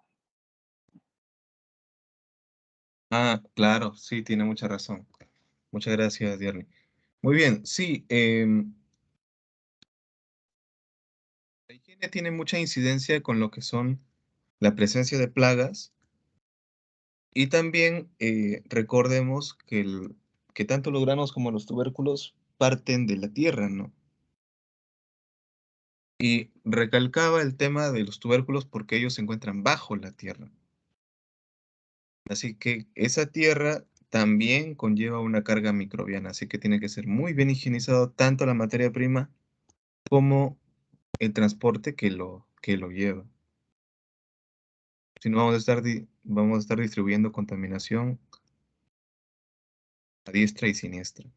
Ah, claro, sí, tiene mucha razón. Muchas gracias, Diarny. Muy bien, sí, la higiene tiene mucha incidencia con lo que son la presencia de plagas y también recordemos que tanto los granos como los tubérculos parten de la tierra, ¿no? Y recalcaba el tema de los tubérculos porque ellos se encuentran bajo la tierra. Así que esa tierra también conlleva una carga microbiana, así que tiene que ser muy bien higienizado tanto la materia prima como el transporte que lo lleva. Si no, vamos a estar distribuyendo contaminación a diestra y siniestra.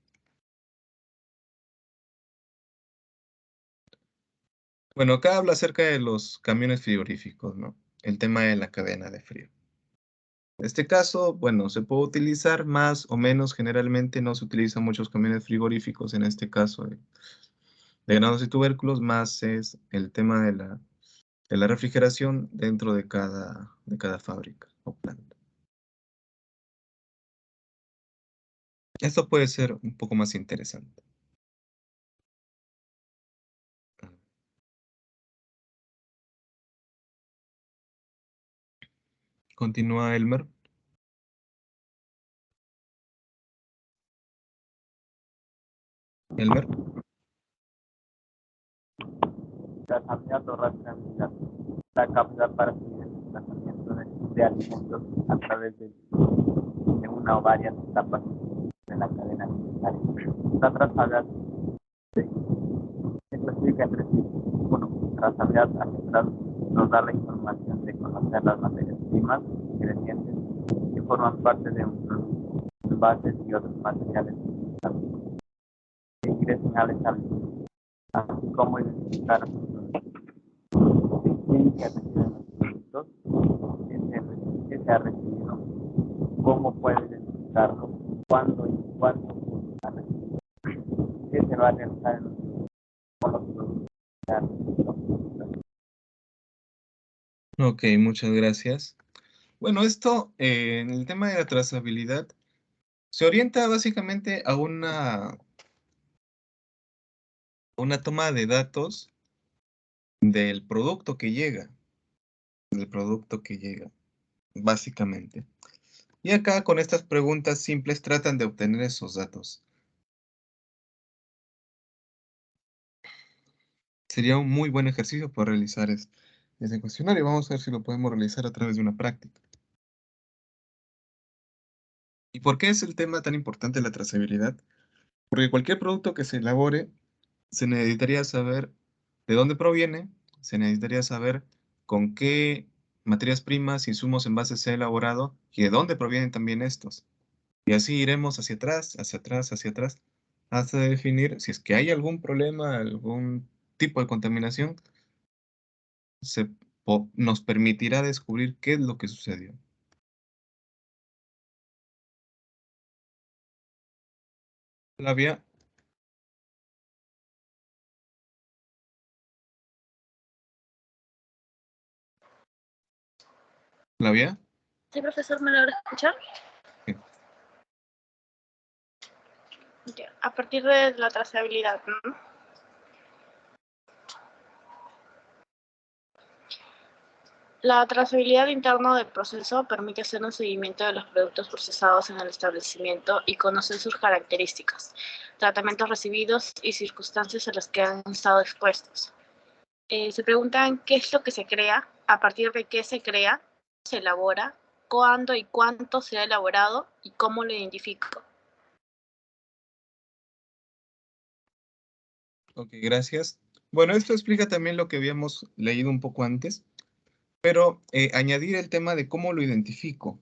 Bueno, acá habla acerca de los camiones frigoríficos, ¿no? El tema de la cadena de frío. En este caso, bueno, se puede utilizar más o menos, generalmente no se utilizan muchos camiones frigoríficos, en este caso de granos y tubérculos, más es el tema de la refrigeración dentro de cada fábrica o planta. Esto puede ser un poco más interesante. Continúa Elmer. Elmer. Trazabilidad o rastreabilidad. La capacidad para seguir el desplazamiento de alimentos a través de una o varias etapas de la cadena alimentaria. La trazabilidad se clasifica entre sí. Uno, trazabilidad ancestral nos da la información de conocer las materias primas, ingredientes que forman parte de un producto, envases y otros materiales que ingresen al establecimiento, así como identificar quién se ha recibido los productos, quién se ha recibido, cómo puede identificarlo, cuándo y cuándo ha recibido, qué se va a realizar en los productos que ha recibido. Ok, muchas gracias. Bueno, esto en el tema de la trazabilidad se orienta básicamente a una toma de datos del producto que llega, básicamente. Y acá con estas preguntas simples tratan de obtener esos datos. Sería un muy buen ejercicio para realizar este cuestionario. Vamos a ver si lo podemos realizar a través de una práctica. ¿Y por qué es el tema tan importante la trazabilidad? Porque cualquier producto que se elabore, se necesitaría saber de dónde proviene, se necesitaría saber con qué materias primas, insumos, envases se ha elaborado y de dónde provienen también estos. Y así iremos hacia atrás, hacia atrás, hacia atrás, hasta definir si es que hay algún problema, algún tipo de contaminación, nos permitirá descubrir qué es lo que sucedió. Flavia, Flavia. Sí, profesor, ¿me logra escuchar? Sí. Ya, a partir de la trazabilidad, ¿no? La trazabilidad interna del proceso permite hacer un seguimiento de los productos procesados en el establecimiento y conocer sus características, tratamientos recibidos y circunstancias a las que han estado expuestos. Se preguntan qué es lo que se crea, a partir de qué se crea, se elabora, cuándo y cuánto se ha elaborado y cómo lo identifico. Ok, gracias. Bueno, esto explica también lo que habíamos leído un poco antes, pero añadir el tema de cómo lo identifico.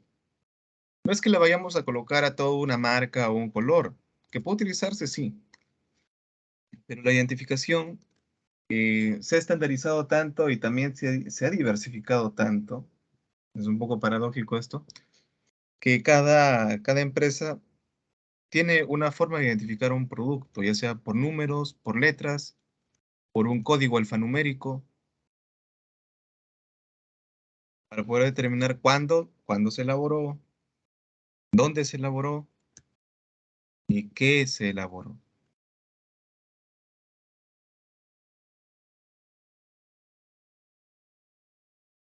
No es que le vayamos a colocar a toda una marca o un color, que puede utilizarse, sí, pero la identificación se ha estandarizado tanto y también se ha diversificado tanto, es un poco paradójico esto, que cada empresa tiene una forma de identificar un producto, ya sea por números, por letras, por un código alfanumérico, para poder determinar cuándo se elaboró, dónde se elaboró y qué se elaboró.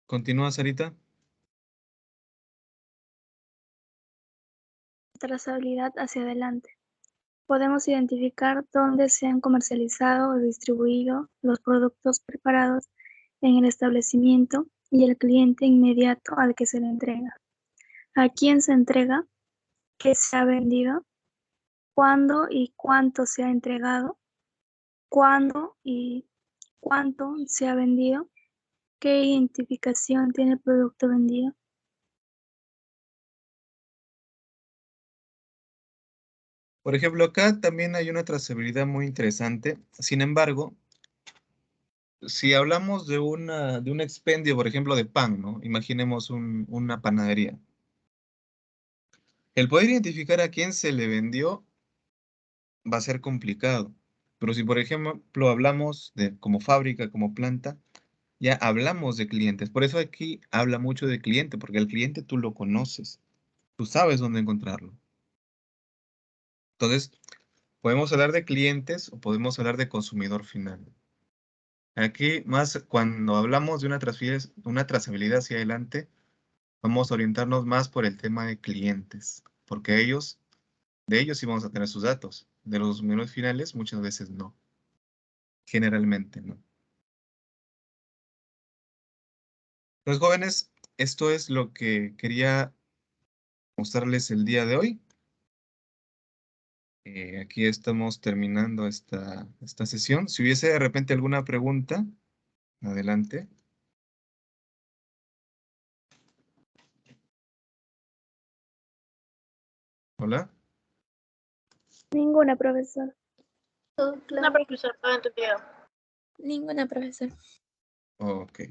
¿Continúa, Sarita? Trazabilidad hacia adelante. Podemos identificar dónde se han comercializado o distribuido los productos preparados en el establecimiento y el cliente inmediato al que se le entrega. ¿A quién se entrega? ¿Qué se ha vendido? ¿Cuándo y cuánto se ha entregado? ¿Cuándo y cuánto se ha vendido? ¿Qué identificación tiene el producto vendido? Por ejemplo, acá también hay una trazabilidad muy interesante. Sin embargo, si hablamos de un expendio, por ejemplo, de pan, ¿no? Imaginemos una panadería. El poder identificar a quién se le vendió va a ser complicado. Pero si, por ejemplo, hablamos de como fábrica, como planta, ya hablamos de clientes. Por eso aquí habla mucho de cliente, porque el cliente tú lo conoces, tú sabes dónde encontrarlo. Entonces, podemos hablar de clientes o podemos hablar de consumidor final. Aquí, más cuando hablamos de una trazabilidad hacia adelante, vamos a orientarnos más por el tema de clientes, porque de ellos sí vamos a tener sus datos. De los consumidores finales, muchas veces no. Generalmente no. Los jóvenes, esto es lo que quería mostrarles el día de hoy. Aquí estamos terminando esta sesión. Si hubiese de repente alguna pregunta, adelante. Hola. Ninguna, profesor. Todo No, claro. profesor, todo entendido. Ninguna, profesor. Ok.